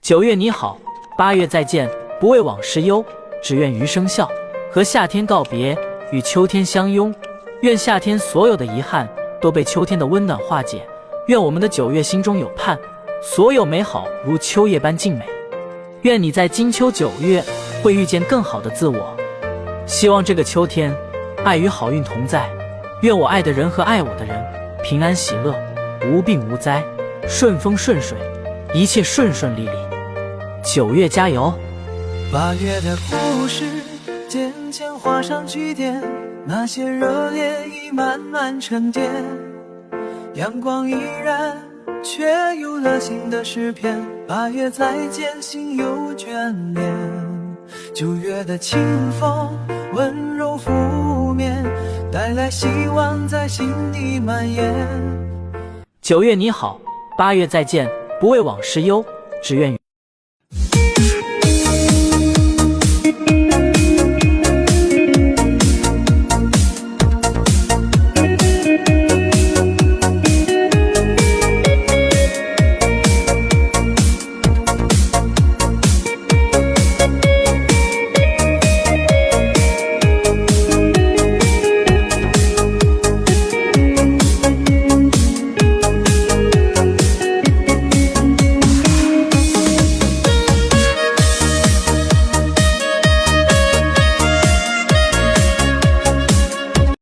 9月你好，8月再见，不为往事忧，只愿余生笑。和夏天告别，与秋天相拥。愿夏天所有的遗憾都被秋天的温暖化解。愿我们的9月心中有盼，所有美好如秋叶般静美。愿你在金秋9月会遇见更好的自我。希望这个秋天，爱与好运同在。愿我爱的人和爱我的人平安喜乐，无病无灾，顺风顺水，一切顺顺利利。9月加油！8月的故事渐渐画上句点，那些热烈已慢慢沉淀，阳光依然，却有了新的诗篇。8月再见，心有眷恋。9月的清风温柔拂面，带来希望在心底蔓延。9月你好，8月再见，不为往事忧，只愿